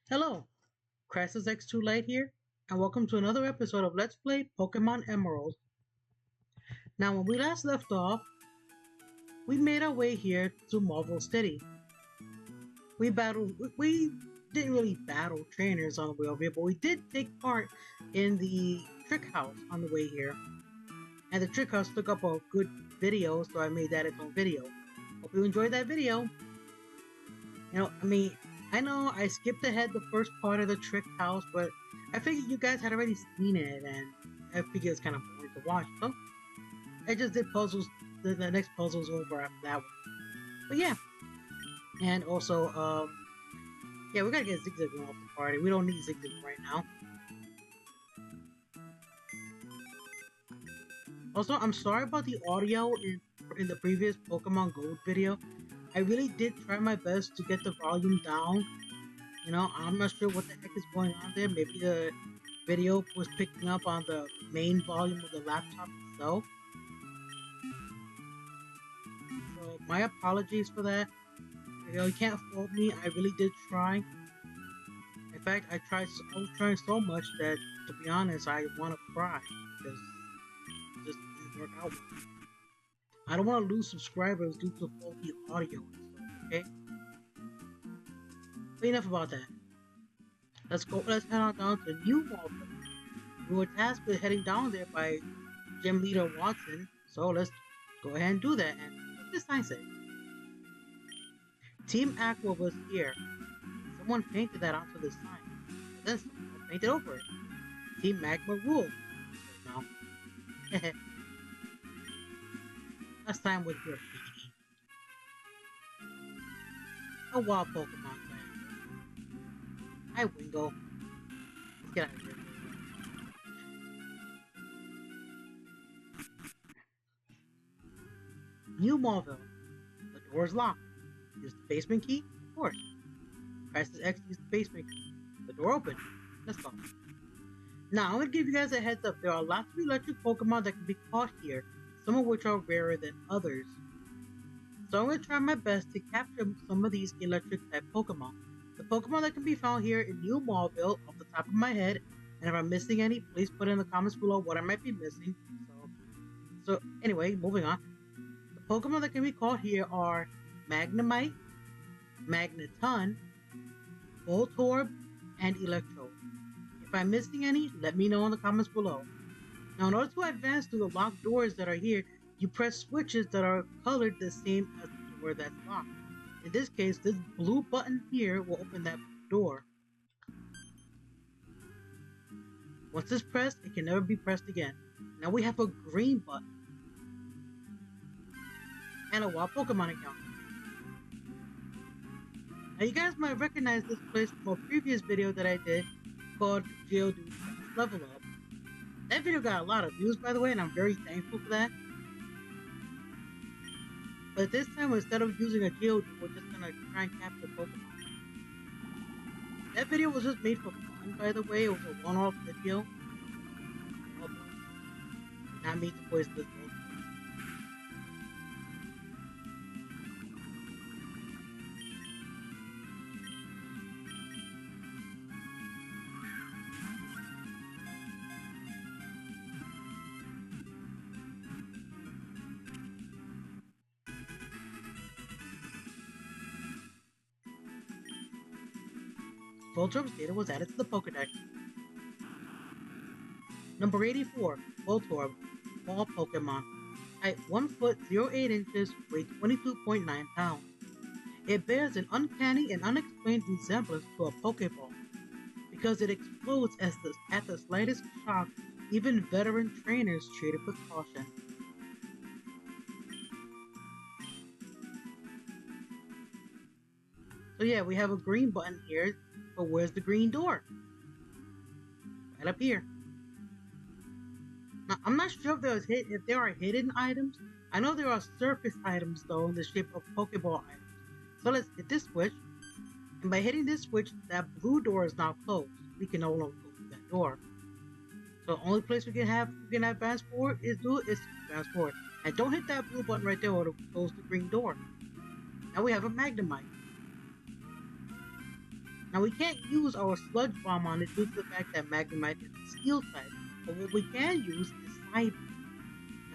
Hello, Crassus X2 Light here, and welcome to another episode of Let's Play Pokemon Emerald. Now, when we last left off, we made our way here to Marvel City. We didn't really battle trainers on the way over here, but we did take part in the Trick House on the way here. And the Trick House took up a good video, so I made that its own video. Hope you enjoyed that video. I know I skipped ahead the first part of the Trick House, but I figured you guys had already seen it, and I figured it's kind of boring to watch, so I just did puzzles, the next puzzle's over after that one. But yeah, and also, yeah, we gotta get Zigzag off the party. We don't need Zigzag right now. Also, I'm sorry about the audio in the previous Pokemon Gold video. I really did try my best to get the volume down. You know, I'm not sure what the heck is going on there. Maybe the video was picking up on the main volume of the laptop itself. So my apologies for that. You can't fault me. I really did try. In fact, I was trying so much that, to be honest, I want to cry because it just didn't work out well. I don't want to lose subscribers due to faulty audio and stuff. Okay. But enough about that. Let's head on down to New Malta. We were tasked with heading down there by Gym Leader Watson, so let's go ahead and do that. And what's this sign say? Team Aqua was here. Someone painted that onto the sign. And then someone painted over it. Team Magma ruled. No. Last time with graffiti. A wild Pokemon fan. Hi, Wingo. Let's get out of here. New Mauville. The door is locked. Use the basement key? Of course. Press X to use the basement key. The door opened. Let's go. Now, I'm going to give you guys a heads up. There are lots of electric Pokemon that can be caught here, some of which are rarer than others. So I'm going to try my best to capture some of these electric type Pokemon. The Pokemon that can be found here in New Mauville off the top of my head, and if I'm missing any, please put in the comments below what I might be missing. So anyway, moving on. The Pokemon that can be caught here are Magnemite, Magneton, Voltorb, and Electro. If I'm missing any, let me know in the comments below. Now, in order to advance through the locked doors that are here, you press switches that are colored the same as the door that's locked. In this case, this blue button here will open that door. Once it's pressed, it can never be pressed again. Now we have a green button. And a wild Pokemon account. Now you guys might recognize this place from a previous video that I did called Geodude Level Up. That video got a lot of views, by the way, and I'm very thankful for that. But this time, instead of using a Geodude, we're just gonna try and capture Pokemon. That video was just made for fun, by the way. It was a one-off video. Not me to voice this world. Voltorb's data was added to the Pokedex. Number 84, Voltorb, small Pokemon. Height 1 foot 08 inches, weight 22.9 pounds. It bears an uncanny and unexplained resemblance to a Pokeball. Because it explodes at the slightest shock, even veteran trainers treat it with caution. So yeah, we have a green button here, but where's the green door? Right up here. Now, I'm not sure if there are hidden items. I know there are surface items though in the shape of Pokeball items. So let's hit this switch, and by hitting this switch, that blue door is now closed. We can no longer go through that door. So the only place we can advance forward is advance forward. And don't hit that blue button right there or it'll close the green door. Now we have a Magnemite. Now we can't use our Sludge Bomb on it due to the fact that Magnemite is a Steel type, but what we can use is Psybeam.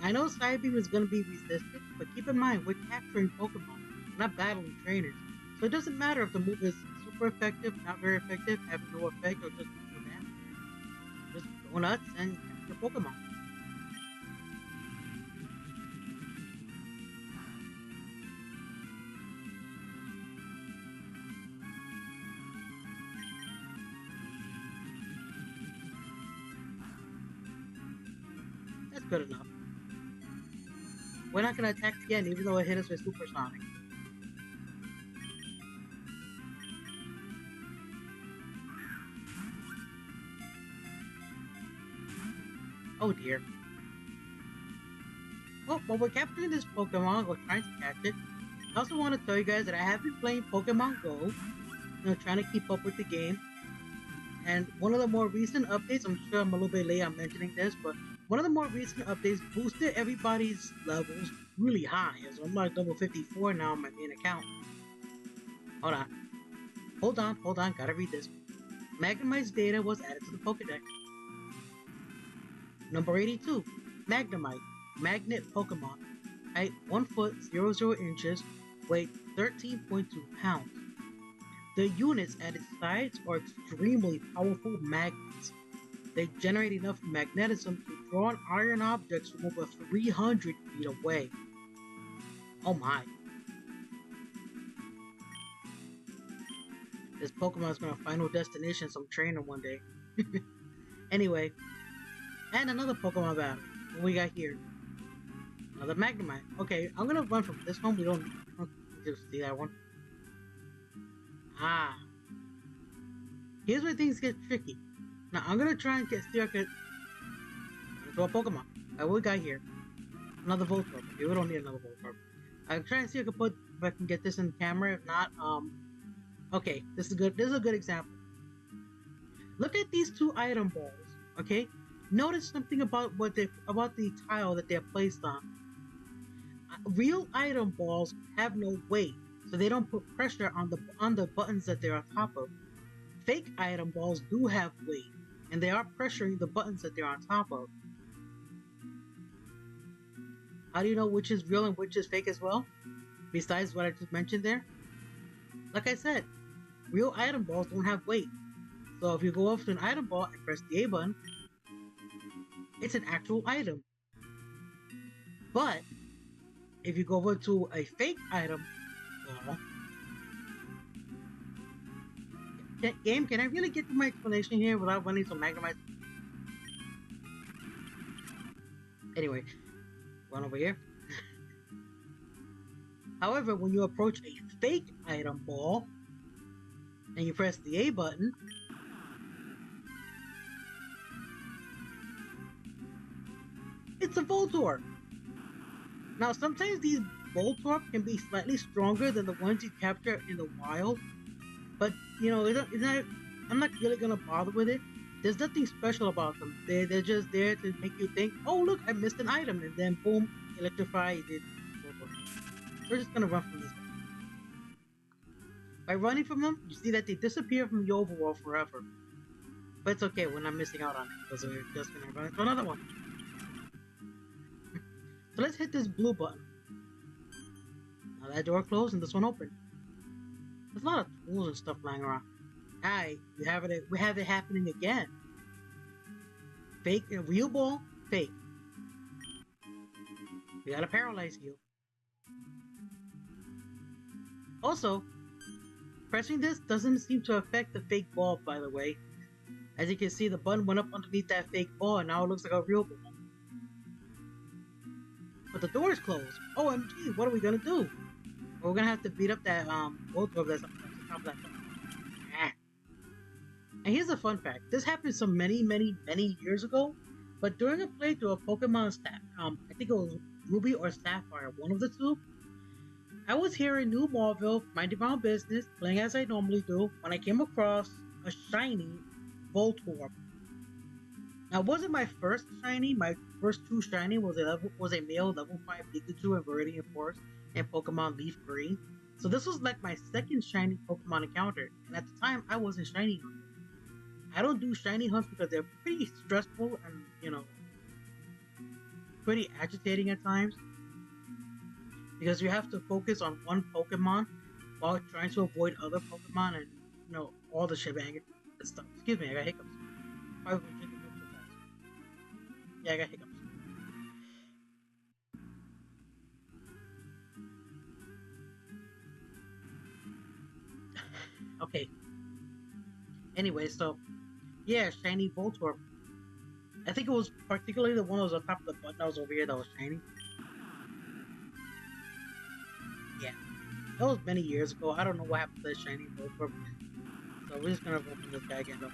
I know Psybeam is going to be resistant, but keep in mind, we're capturing Pokemon, we're not battling trainers. So it doesn't matter if the move is super effective, not very effective, having no effect, or just no damage. Just go nuts and capture Pokemon. That's good enough. We're not going to attack again, even though it hit us with Supersonic. Oh dear. Well, while we're capturing this Pokemon, or trying to catch it, I also want to tell you guys that I have been playing Pokemon Go, trying to keep up with the game. And one of the more recent updates, I'm sure I'm a little bit late on mentioning this, but one of the more recent updates boosted everybody's levels really high. So I'm like level 54 now on my main account. Hold on, gotta read this. Magnemite's data was added to the Pokedex. Number 82, Magnemite, Magnet Pokemon. Height 1 foot 00 inches, weight 13.2 pounds. The units at its sides are extremely powerful magnets. They generate enough magnetism to draw on iron objects from over 300 feet away. Oh my. This Pokemon's gonna final destination some trainer one day. Anyway, and another Pokemon battle. What we got here? Another Magnemite. Okay, I'm gonna run from this one. We don't need to see that one. Ah. Here's where things get tricky. Now, I'm gonna try and see if I can into a Pokemon. What we got here? Another Voltorb. Okay, we don't need another Voltorb. I'm trying to see if I can get this in the camera. If not, okay, this is good. This is a good example. Look at these two item balls. Okay, notice something about about the tile that they're placed on. Real item balls have no weight, so they don't put pressure on the buttons that they're on top of. Fake item balls do have weight, and they are pressuring the buttons that they're on top of. How do you know which is real and which is fake as well? Besides what I just mentioned there? Like I said, real item balls don't have weight. So if you go up to an item ball and press the A button, it's an actual item. But if you go over to a fake item ball, game, can I really get to my explanation here without running some Magnemite? Anyway, run over here. However, when you approach a fake item ball and you press the A button, it's a Voltorb. Now, sometimes these Voltorb can be slightly stronger than the ones you capture in the wild, but you know, I'm not really gonna bother with it. There's nothing special about them. They're just there to make you think, oh look, I missed an item, and then boom, electrify. We're just gonna run from this guy. By running from them, you see that they disappear from the overworld forever. But it's okay, we're not missing out on it, because we're just gonna run into another one. So let's hit this blue button. Now that door closed and this one opened. There's a lot of tools and stuff lying around. Hi, we have it happening again. Fake, real ball, fake. We got a paralyze heal. Also, pressing this doesn't seem to affect the fake ball, by the way. As you can see, the button went up underneath that fake ball, and now it looks like a real ball. But the door is closed. OMG, what are we gonna do? Well, we're gonna have to beat up that Voltorb that's on top of that. And here's a fun fact. This happened some many years ago, but during a playthrough of Pokemon I think it was Ruby or Sapphire, one of the two, I was here in New Marville, minding my own business, playing as I normally do, when I came across a shiny Voltorb. Now, it wasn't my first shiny. My first two shiny was a male level 5 Pikachu in Viridian Forest and Pokemon Leaf Green. So this was like my second shiny Pokemon encounter, and at the time I wasn't shiny hunting. I don't do shiny hunts because they're pretty stressful and pretty agitating at times because you have to focus on one Pokemon while trying to avoid other Pokemon and all the shebang and stuff. Excuse me, I got hiccups. Probably drinking milk so fast. Yeah, I got hiccups. Okay. Anyway, so yeah, shiny Voltorb. I think it was particularly the one that was on top of the button that was over here that was shiny. Yeah, that was many years ago. I don't know what happened to that shiny Voltorb. So we're just gonna open this guy again. Though.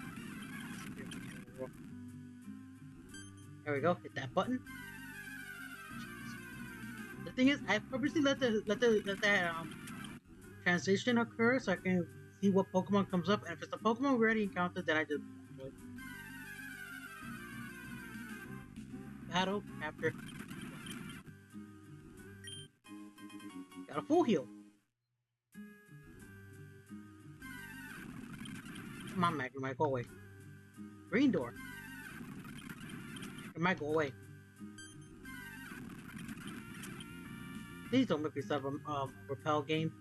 There we go. Hit that button. The thing is, I purposely let that transition occur so I can see what Pokemon comes up, and if it's a Pokemon we already encountered, then I just battle after. Got a full heal. Come on, Magnemite, go away. Green door. Magnemite, go away. Please don't make me stop a repel game.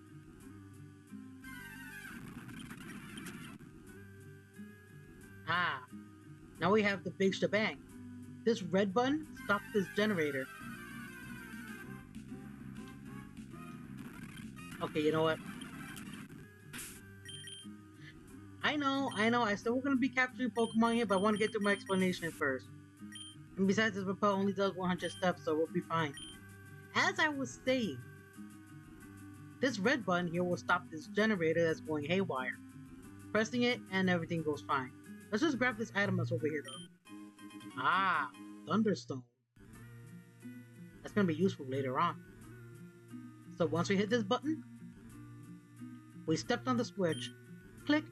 Ah, now we have the big shebang. This red button stops this generator. Okay, you know what? I know. I said we're gonna be capturing Pokemon here, but I want to get to my explanation first. And besides, this repel only does 100 steps, so we'll be fine. As I was saying, this red button here will stop this generator that's going haywire. Pressing it, and everything goes fine. Let's just grab this item that's over here, though. Ah, Thunderstone. That's gonna be useful later on. So once we hit this button, we stepped on the switch. Click.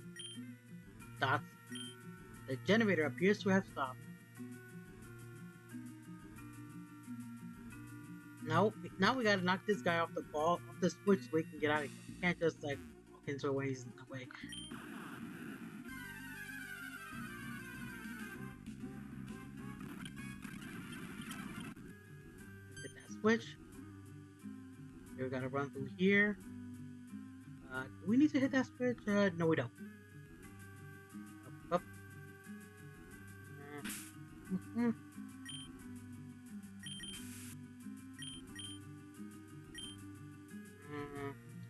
Dots. The generator appears to have stopped. Now we gotta knock this guy off the switch so we can get out of here. We can't just like walk into a way he's in the way. Hit that switch. We gotta run through here. Do we need to hit that switch? No, we don't. Up.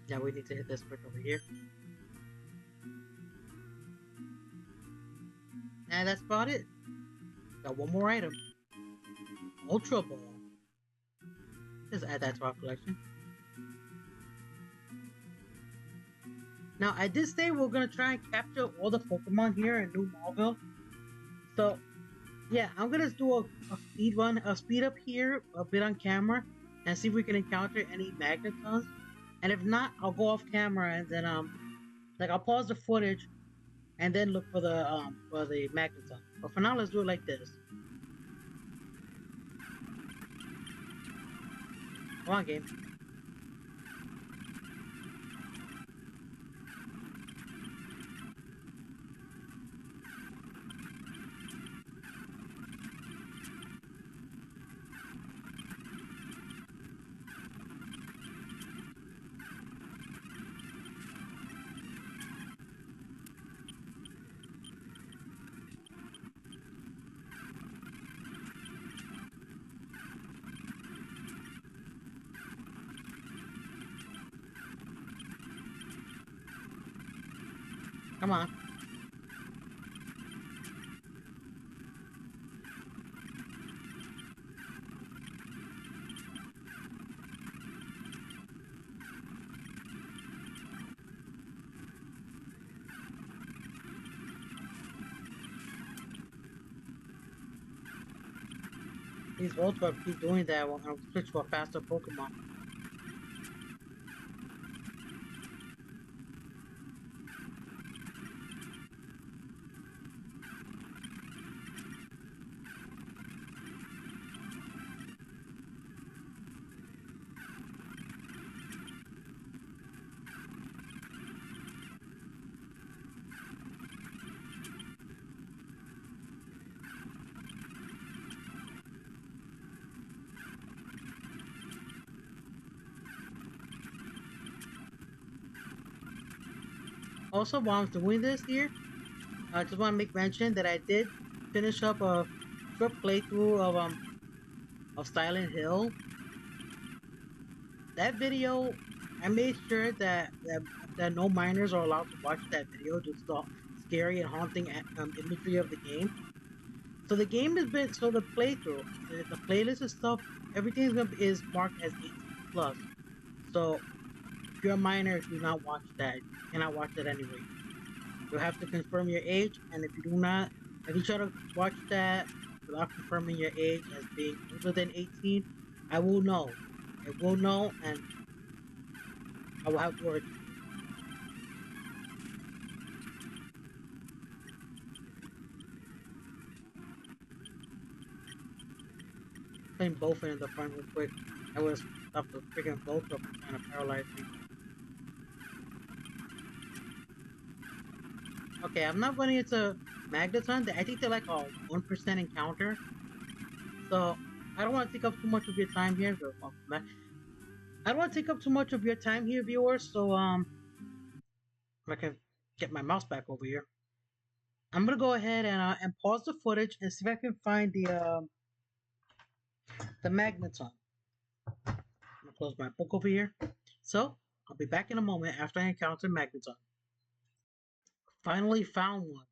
Yeah, we need to hit this switch over here. And that's about it. Got one more item. Ultra Ball. Just add that to our collection. Now, I did say we're gonna try and capture all the Pokemon here in New Marvel. So, yeah, I'm gonna do a speed up here a bit on camera, and see if we can encounter any Magnetons. And if not, I'll go off camera and then like I'll pause the footage, and then look for the Magneton. But for now, let's do it like this. Come on, game. Come on. These Voltorb keep doing that when I switch to a faster Pokemon. Also, while I'm doing this here, I just want to make mention that I did finish up a short playthrough of Silent Hill. That video, I made sure that no minors are allowed to watch that video due to the scary and haunting imagery of the game. So the game has been the playthrough, the playlist and stuff, everything is marked as 18 plus. So if you're a minor, do not watch that. You cannot watch that anyway. You'll have to confirm your age, and if you try to watch that without confirming your age as being older than 18, I will know. I will know, and I will have words. Playing both in the front real quick. I would have stopped the freaking both of them kind of paralyzed me. Okay, I'm not running into Magneton. I think they're like a 1% encounter. So I don't want to take up too much of your time here. I don't want to take up too much of your time here, viewers. So if I can get my mouse back over here, I'm gonna go ahead and pause the footage and see if I can find the Magneton. I'm gonna close my book over here. So I'll be back in a moment after I encounter Magneton. Finally found one.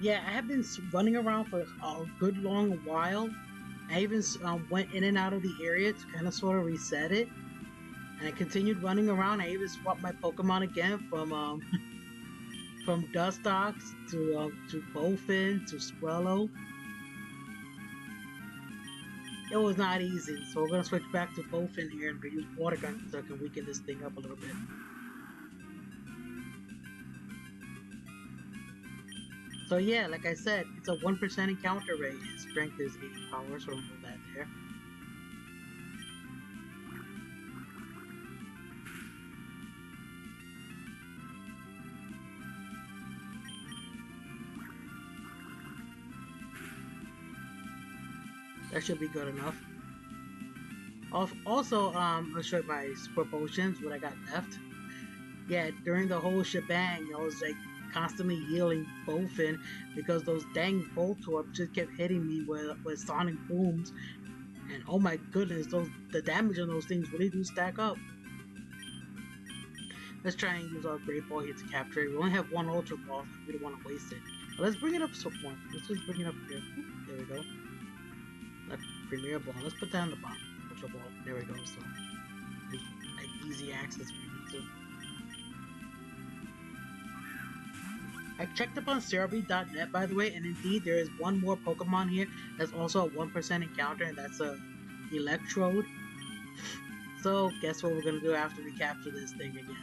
Yeah, I have been running around for a good long while. I even went in and out of the area to kind of sort of reset it, and I continued running around. I even swapped my Pokemon again from Dustox to Bowfin to Swellow. It was not easy, so we're gonna switch back to Bowfin here and use Water Gun so I can weaken this thing up a little bit. So yeah, like I said, it's a 1% encounter rate. Its strength is 80 power, so we'll move that there. That should be good enough. Also, I'll show you my super potions, what I got left. Yeah, during the whole shebang, I was like constantly healing Bowfin because those dang Voltorb just kept hitting me with sonic booms. And oh my goodness, the damage on those things really do stack up. Let's try and use our Great Ball here to capture it. We only have one Ultra Ball, so we don't want to waste it. But let's bring it up some more. Let's just bring it up here. There we go. That Premier Ball. Let's put that on the bottom. Ultra Ball. There we go. So, like easy access for you to. I checked up on Cerebi.net, by the way, and indeed there is one more Pokemon here that's also a 1% encounter, and that's a Electrode. So, guess what we're gonna do after we capture this thing again?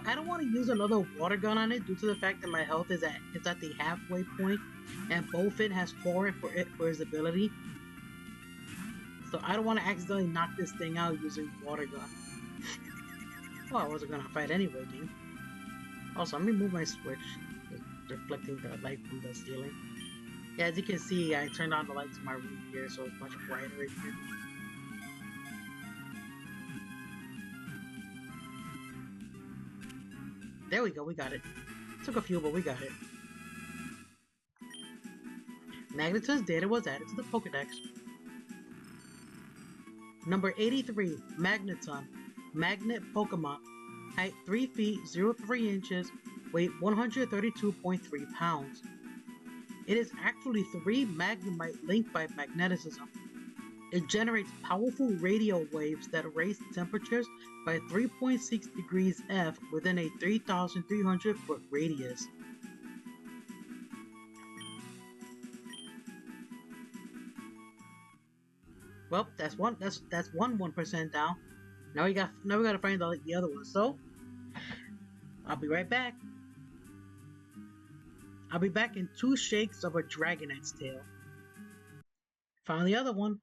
I don't want to use another water gun on it due to the fact that my health is at the halfway point, and Bowfin has Torrent for his ability. So I don't want to accidentally knock this thing out using water gun. Well, I wasn't gonna fight anyway, dude. Also, let me move my switch. It's reflecting the light from the ceiling. Yeah, as you can see, I turned on the lights in my room here, so it's much brighter right here. There we go, we got it. Took a few, but we got it. Magneton's data was added to the Pokedex. Number 83, Magneton. Magnet Pokemon. Height 3 feet 03 inches. Weight 132.3 pounds. It is actually 3 Magnemite linked by magneticism. It generates powerful radio waves that raise temperatures by 3.6 degrees F within a 3,300 foot radius. Well, that's one 1% down. Now we gotta find the other one. So I'll be right back. I'll be back in 2 shakes of a Dragonite's tail. Found the other one.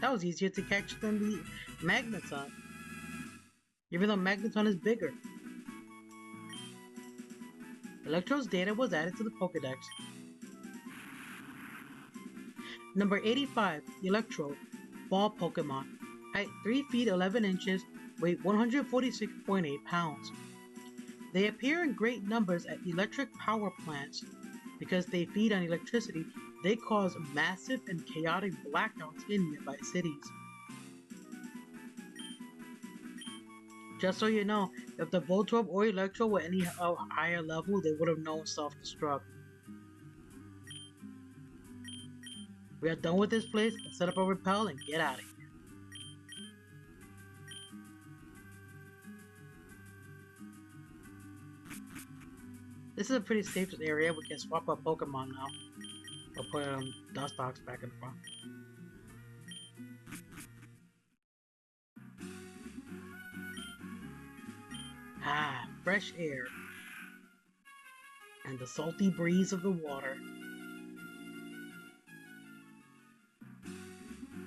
That was easier to catch than the Magneton, even though Magneton is bigger. Electro's data was added to the Pokedex. Number 85, Electro, Ball Pokemon. Height 3 feet 11 inches, weight 146.8 pounds. They appear in great numbers at electric power plants. Because they feed on electricity, they cause massive and chaotic blackouts in nearby cities. Just so you know, if the Voltorb or Electro were any higher level, they would have known self-destruct. We are done with this place. Let's set up a repel and get out of here. This is a pretty safe area. We can swap up Pokemon now. Or put Dustox back in front. Ah, fresh air. And the salty breeze of the water.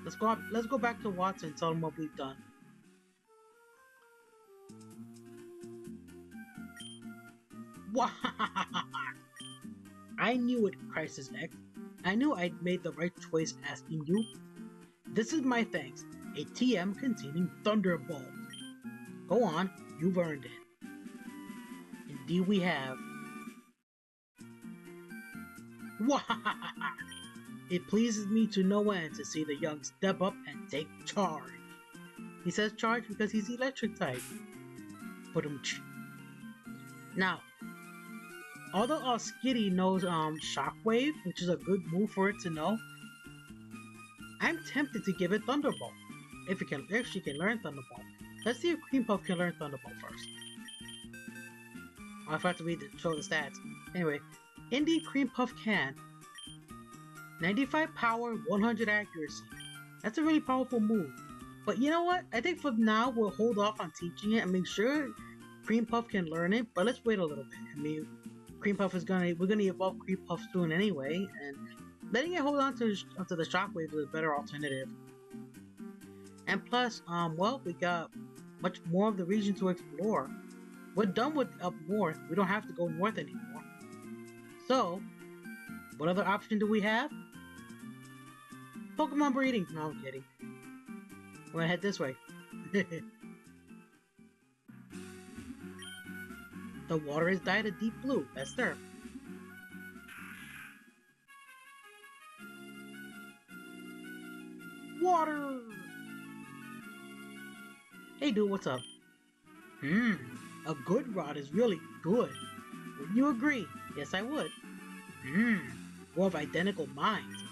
Let's go back to Watson and tell him what we've done. I knew it, Crisis X. I knew I'd made the right choice asking you. This is my thanks, a TM containing Thunderbolt. Go on, you've earned it. Indeed we have. It pleases me to no end to see the young step up and take charge. He says charge because he's electric type. Now, although our Skitty knows Shockwave, which is a good move for it to know, I'm tempted to give it Thunderbolt. If she can learn Thunderbolt. Let's see if Cream Puff can learn Thunderbolt first. I'll have to show the stats. Anyway, indeed Cream Puff can. 95 power, 100 accuracy. That's a really powerful move. But you know what? I think for now we'll hold off on teaching it and make sure Cream Puff can learn it. But let's wait a little bit. I mean, we're gonna evolve Cream Puff soon anyway, and letting it hold on to the Shockwave is a better alternative. And plus, well, we got much more of the region to explore. We're done with up north. We don't have to go north anymore. So, what other option do we have? Pokemon breeding. No, I'm kidding. We're gonna head this way. The water is dyed a deep blue. That's there. Water! Hey dude, what's up? A good rod is really good. Would you agree? Yes, I would. More of identical minds.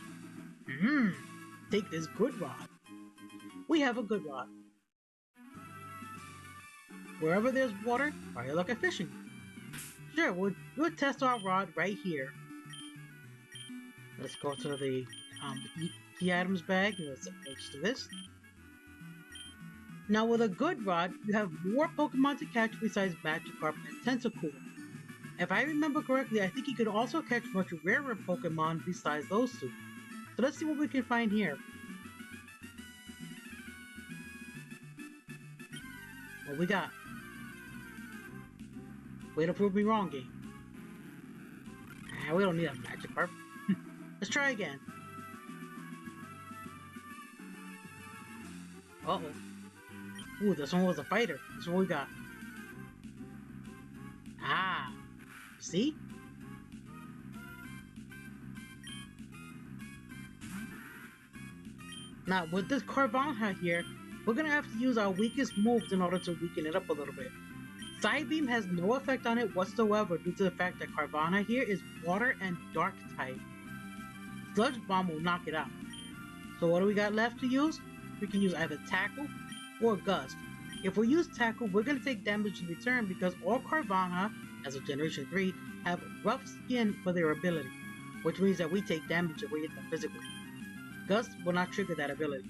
Take this good rod. We have a good rod. Wherever there's water, probably look at fishing. Sure, we'll test our rod right here. Let's go to the key items bag. Let's do this. Now with a good rod, you have more Pokemon to catch besides Magikarp and Tentacool. If I remember correctly, I think you could also catch much rarer Pokemon besides those two. So let's see what we can find here. What we got? Way to prove me wrong, game. We don't need a Magikarp. Let's try again. Uh-oh. Ooh, this one was a fighter. This is what we got. Ah. See? Now, with this Carvanha here, we're gonna have to use our weakest moves in order to weaken it up a little bit. Side Beam has no effect on it whatsoever due to the fact that Carvanha here is water and dark type. Sludge Bomb will knock it out. So what do we got left to use? We can use either Tackle or Gust. If we use Tackle, we're going to take damage in return because all Carvanha, as a Generation 3, have rough skin for their ability, which means that we take damage if we hit them physically. Gust will not trigger that ability.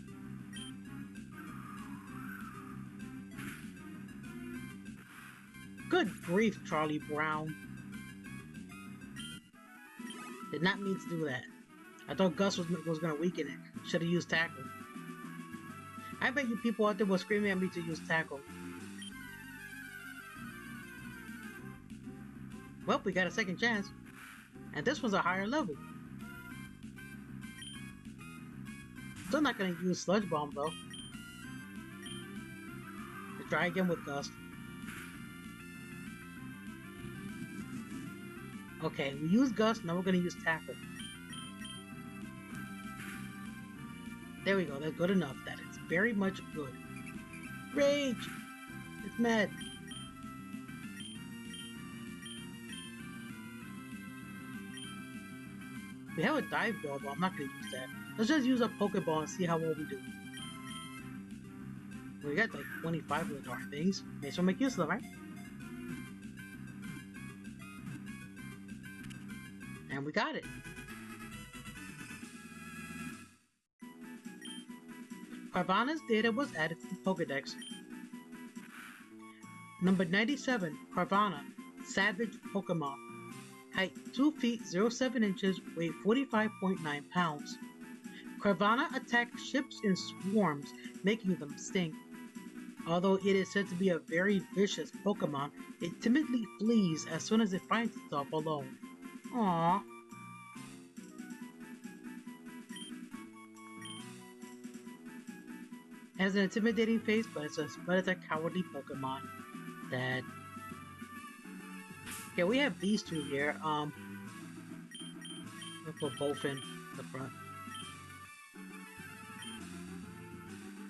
Good grief, Charlie Brown. Did not mean to do that. I thought Gus was going to weaken it. Should have used Tackle. I bet you people out there were screaming at me to use tackle. Well, we got a second chance. And this was a higher level. Still not gonna use Sludge Bomb though. Let's try again with Gust. Okay, we use Gust, now we're gonna use Tackle. There we go, that's good enough. That is very much good. Rage! It's mad. We have a dive ball, but I'm not gonna use that. Let's just use a Pokeball and see how well we do. We got like 25 of the darn things. May as well make use of them, right? And we got it. Carvana's data was added to the Pokedex. Number 97, Carvana, Savage Pokemon. Height 2 feet 07 inches, weight 45.9 pounds. Carvana attacks ships in swarms, making them stink. Although it is said to be a very vicious Pokemon, it timidly flees as soon as it finds itself alone. Aww. It has an intimidating face, but it's a cowardly Pokemon. That. Okay, we have these two here. We'll put both in the front.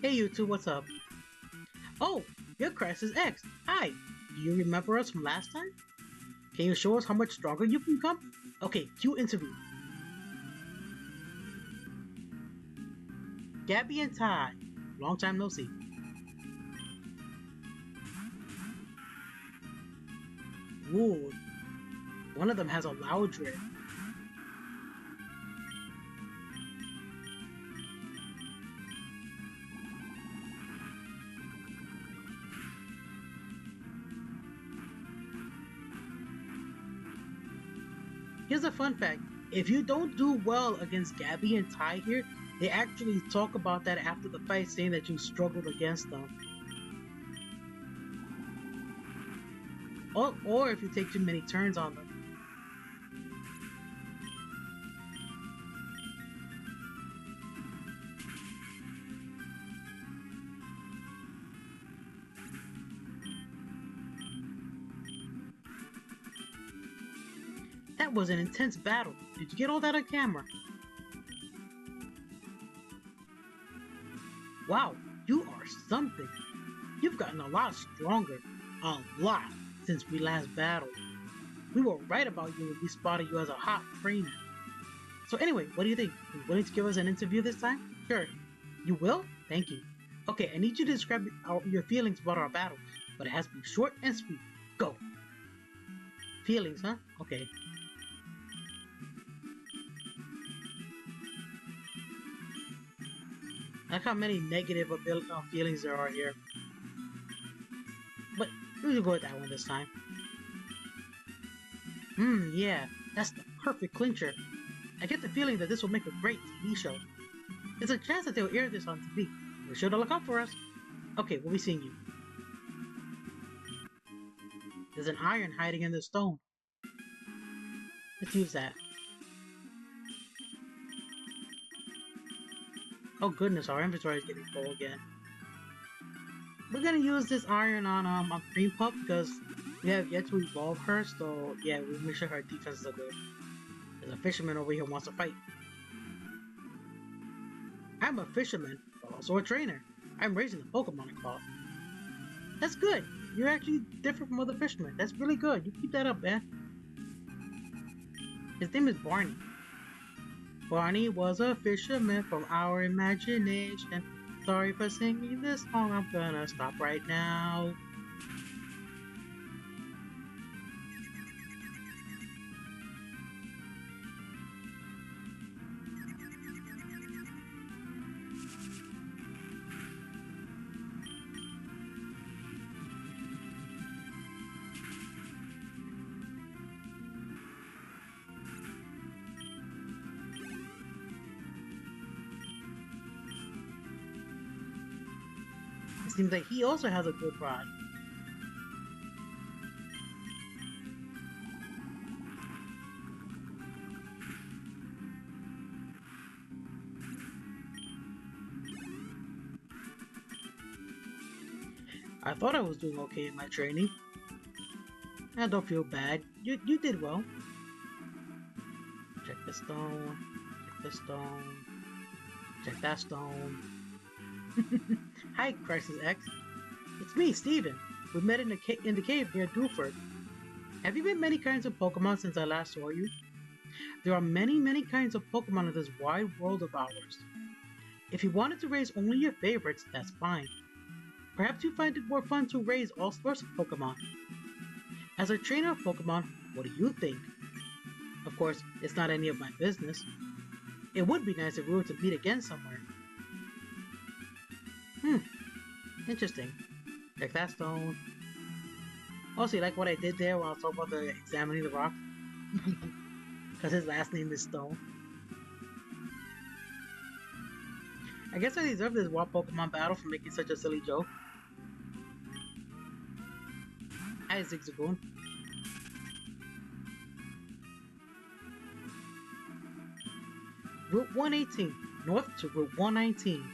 Hey, you two, what's up? Oh, you're Crisis X. Hi. Do you remember us from last time? Can you show us how much stronger you can become? Okay, cue interview. Gabby and Ty. Long time no see. Ooh, one of them has a Loudred. Here's a fun fact. If you don't do well against Gabby and Ty here, they actually talk about that after the fight, saying that you struggled against them. Or if you take too many turns on them. That was an intense battle. Did you get all that on camera? Wow, you are something. You've gotten a lot stronger. A lot since we last battled. We were right about you when we spotted you as a hot trainer. So anyway, what do you think? Are you willing to give us an interview this time? Sure. You will? Thank you. Okay, I need you to describe your feelings about our battle, but it has to be short and sweet. Go. Feelings, huh? Okay. I like how many negative feelings there are here. But we're gonna go with that one this time. Yeah, that's the perfect clincher. I get the feeling that this will make a great TV show. There's a chance that they'll air this on TV. Be sure to look out for us. Okay, we'll be seeing you. There's an iron hiding in the stone. Let's use that. Oh goodness, our inventory is getting full again. We're gonna use this iron on Cream Puff because we have yet to evolve her, so yeah, we make sure her defenses are good. There's a fisherman over here who wants to fight. I'm a fisherman, but also a trainer. I'm raising the Pokemon I caught. That's good. You're actually different from other fishermen. That's really good. You keep that up, man. His name is Barney. Barney was a fisherman from our imagination. Sorry for singing this song, I'm gonna stop right now. seems like he also has a good rod. I thought I was doing okay in my training. I don't feel bad. You did well. Check the stone. Check the stone. Check that stone. Hi, Crisis X. It's me, Steven. We met in the cave near Dewford. Have you met many kinds of Pokemon since I last saw you? There are many kinds of Pokemon in this wide world of ours. If you wanted to raise only your favorites, that's fine. Perhaps you find it more fun to raise all sorts of Pokemon. As a trainer of Pokemon, what do you think? Of course, it's not any of my business. It would be nice if we were to meet again somewhere. Interesting. Check that stone. Also, you like what I did there while I was talking about the examining the rock? Because his last name is Stone. I guess I deserve this wild Pokemon battle for making such a silly joke. Hi, Zigzagoon. Route 118, north to Route 119.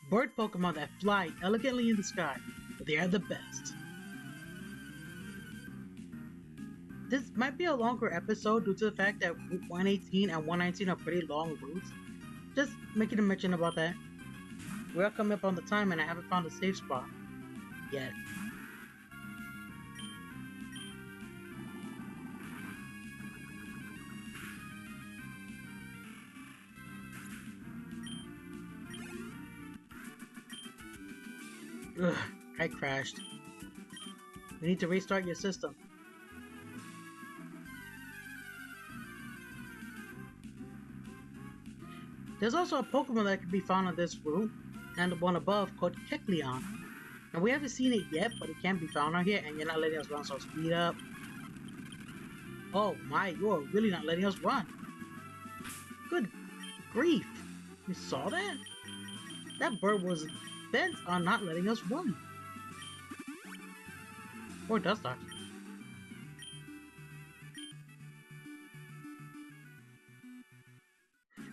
Bird Pokemon that fly elegantly in the sky. They are the best. This might be a longer episode due to the fact that Route 118 and 119 are pretty long routes. Just making a mention about that. We are coming up on the time and I haven't found a safe spot yet. Ugh, I crashed. We need to restart your system. There's also a Pokemon that can be found on this route, and the one above called Kecleon. And we haven't seen it yet, but it can be found on here, and you're not letting us run, so speed up. Oh my, you're really not letting us run. Good grief. You saw that? That bird was bent on not letting us run. Or Dustox.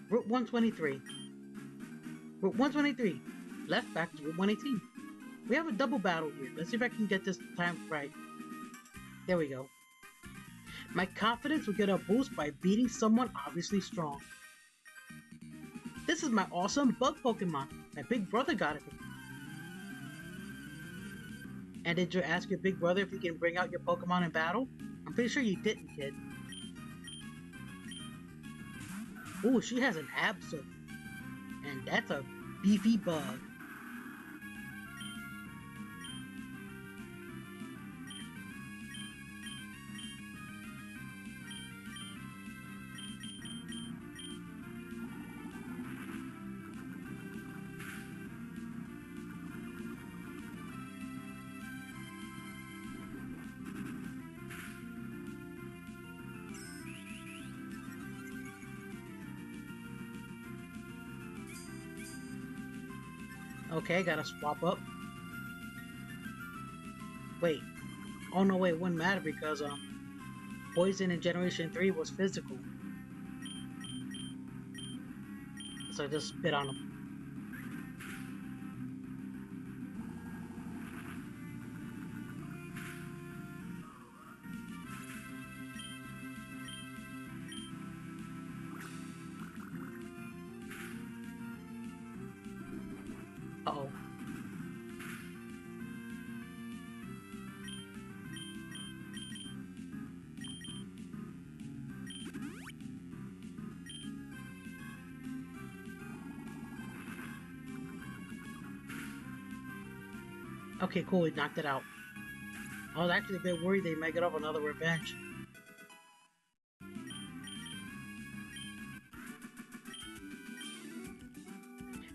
Route 123. Route 123. Left back to Route 118. We have a double battle here. Let's see if I can get this time right. There we go. My confidence will get a boost by beating someone obviously strong. This is my awesome bug Pokemon. My big brother got it. And did you ask your big brother if he can bring out your Pokemon in battle? I'm pretty sure you didn't, kid. Ooh, she has an Absol. And that's a beefy bug. Okay, gotta swap up. Wait. Oh no, wait, it wouldn't matter because Poison in Generation 3 was physical. So I just spit on him. Uh-oh. Okay, cool, we knocked it out. I was actually a bit worried they might get off another revenge.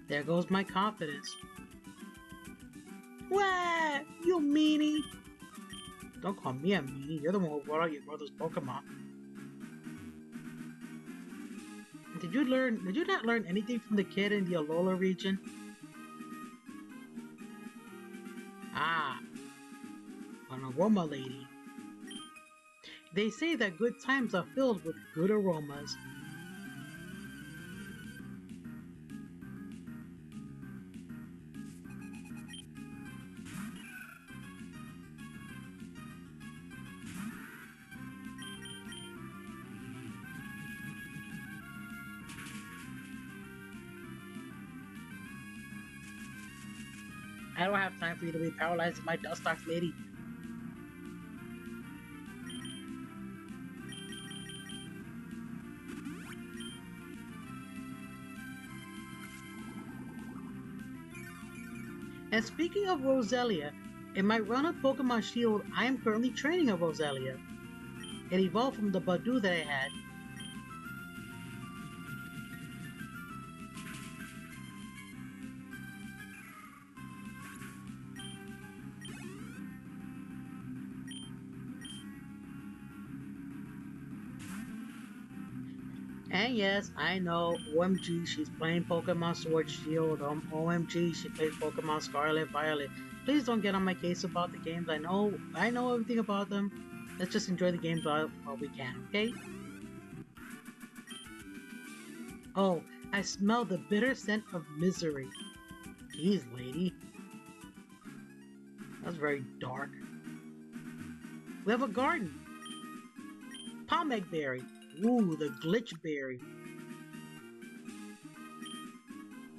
There goes my confidence. Wah! You meanie! Don't call me a meanie, you're the one who brought out your brother's Pokemon. Did you not learn anything from the kid in the Alola region? Ah, an aroma lady. They say that good times are filled with good aromas. I don't have time for you to be paralyzed, my Dustox lady. And speaking of Roselia, in my run of Pokemon Shield, I am currently training a Roselia. It evolved from the Badu that I had. And yes, I know, OMG, she's playing Pokemon Sword Shield. OMG, she plays Pokemon Scarlet Violet. Please don't get on my case about the games. I know everything about them. Let's just enjoy the games while we can, okay? Oh, I smell the bitter scent of misery. Jeez, lady. That's very dark. We have a garden. Pomegg Berry. Ooh, the Glitch Berry.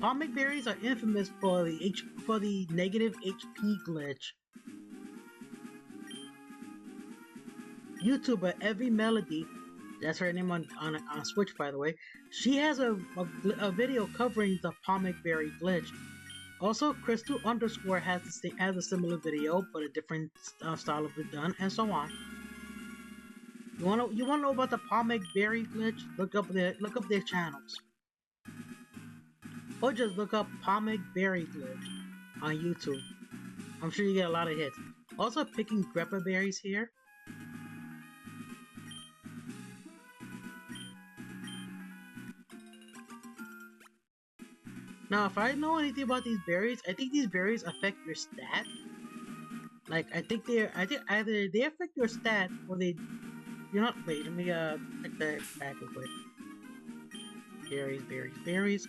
Pomegg berries are infamous for the negative HP glitch. YouTuber Evie Melody, that's her name on Switch, by the way. She has a video covering the Pomegg berry glitch. Also, Crystal underscore has a similar video, but a different style of it done, and so on. You wanna know about the Pomegg berry glitch? Look up their channels. Or just look up Pomegg berry glitch on YouTube. I'm sure you get a lot of hits. Also picking greppa berries here. Now, if I know anything about these berries, I think these berries affect your stat. Like, I think either they affect your stat or they. You're not. Wait, let me check that back real quick. Berries.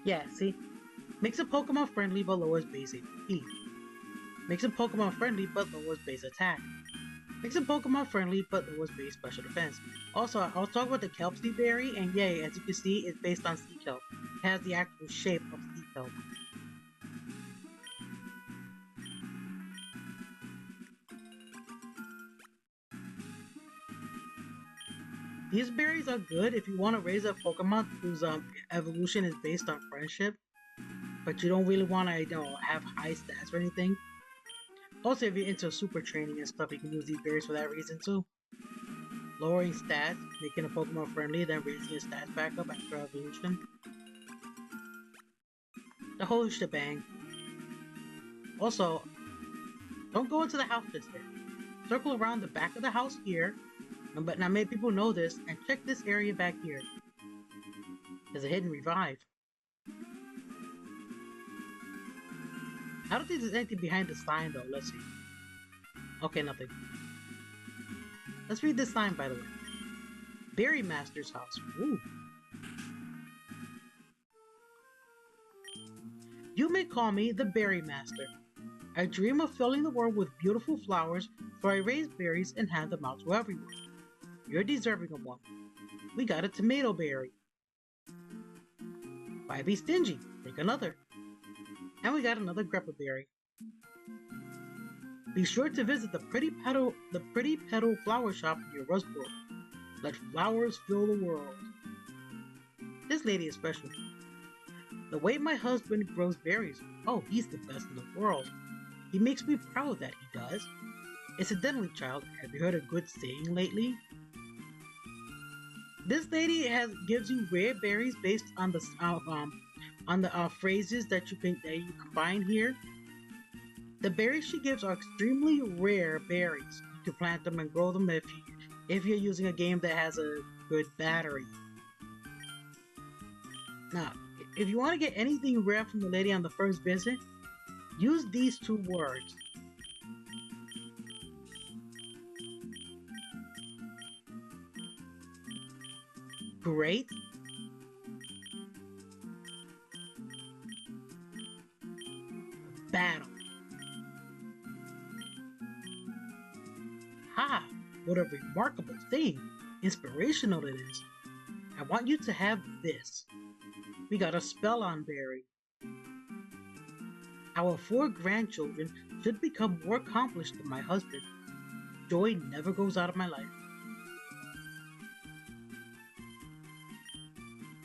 Yeah, see? Makes a Pokemon friendly but lowers base HP. Makes a Pokemon friendly but lowers base attack. Makes a Pokemon friendly but lowers base special defense. Also, I'll talk about the Kelp Sea Berry, and yay, as you can see, it's based on Sea Kelp. It has the actual shape of Sea Kelp. These berries are good if you want to raise a Pokemon whose evolution is based on friendship, but you don't really want to, have high stats or anything. Also, if you're into super training and stuff, you can use these berries for that reason too. Lowering stats, making a Pokemon friendly, then raising your stats back up after evolution. The whole shebang. Also, don't go into the house just yet. Circle around the back of the house here, but not many people know this, and check this area back here. There's a hidden revive. I don't think there's anything behind the sign though, let's see. Okay, nothing. Let's read this sign, by the way. Berry Master's house. Ooh. You may call me the Berry Master. I dream of filling the world with beautiful flowers, so I raise berries and hand them out to everyone. You're deserving of one. We got a tomato berry. Why be stingy? Take another. And we got another greppa berry. Be sure to visit the Pretty Petal flower shop near Rustbrook. Let flowers fill the world. This lady is special. The way my husband grows berries, oh, he's the best in the world. He makes me proud that he does. Incidentally, child, have you heard a good saying lately? This lady gives you rare berries based on the phrases that you combine here. The berries she gives are extremely rare berries. to plant them and grow them if you're using a game that has a good battery. Now, if you want to get anything rare from the lady on the first visit, use these 2 words. Great. Battle. Ha! What a remarkable thing. Inspirational it is. I want you to have this. We got a Spelon Berry. Our 4 grandchildren should become more accomplished than my husband. Joy never goes out of my life.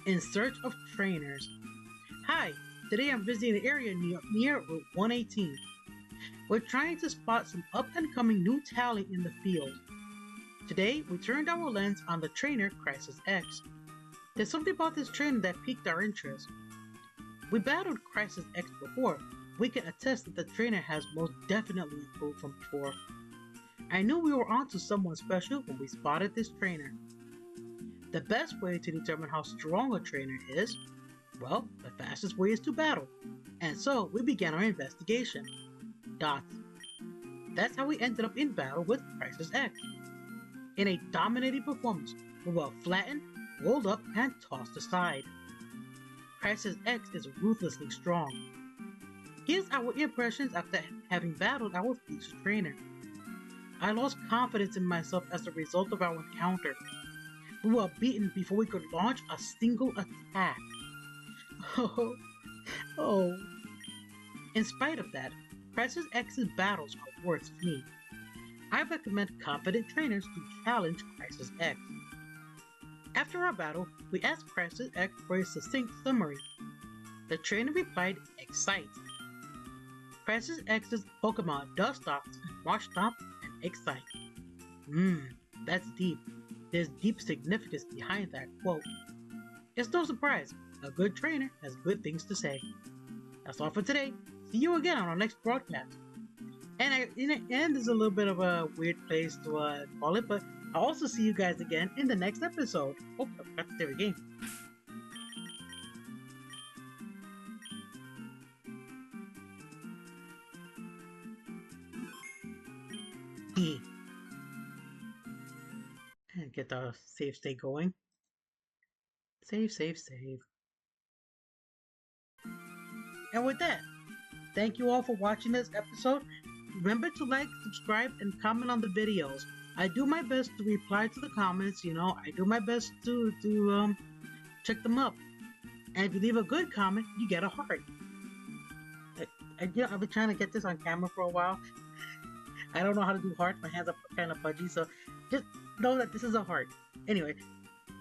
In search of trainers. Hi, today I'm visiting an area near Route 118. We're trying to spot some up-and-coming new talent in the field. Today, we turned our lens on the trainer Crisis X. There's something about this trainer that piqued our interest. We battled Crisis X before. We can attest that the trainer has most definitely improved from before. I knew we were onto someone special when we spotted this trainer. The best way to determine how strong a trainer is, well, the fastest way is to battle. And so we began our investigation. Dots. That's how we ended up in battle with Crisis X. In a dominating performance, we were flattened, rolled up, and tossed aside. Crisis X is ruthlessly strong. Here's our impressions after having battled our future trainer. I lost confidence in myself as a result of our encounter. We were beaten before we could launch a single attack. Oh. In spite of that, Crisis X's battles are worth me. I recommend confident trainers to challenge Crisis X. After our battle, we asked Crisis X for a succinct summary. The trainer replied, Excite. Crisis X's Pokemon Dustox, Marshtomp, and Excite. That's deep. There's deep significance behind that quote. It's no surprise, a good trainer has good things to say. That's all for today. See you again on our next broadcast. And this is a little bit of a weird place to call it, but I'll also see you guys again in the next episode. Oh, I forgot to save a game. And get the save state going. Save. And with that, thank you all for watching this episode. Remember to like, subscribe, and comment on the videos. I do my best to reply to the comments, I do my best to check them up. And if you leave a good comment, you get a heart. I've been trying to get this on camera for a while. I don't know how to do hearts. My hands are kind of pudgy, so just know that this is a heart. Anyway,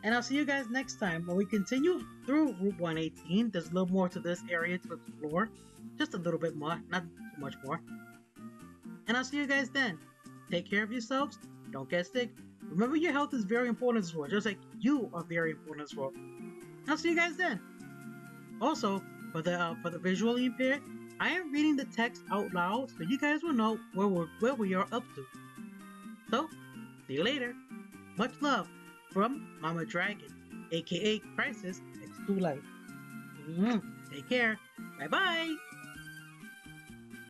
and I'll see you guys next time when we continue through Route 118. There's a little more to this area to explore. Just a little bit more, not too much more. And I'll see you guys then. Take care of yourselves. Don't get sick. Remember, your health is very important in this world, just like you are very important in this world. I'll see you guys then. Also, for the visually impaired, I am reading the text out loud so you guys will know where we are up to. So, see you later. Much love from Mama Dragon, aka Crisis X2 Life. Take care. Bye bye.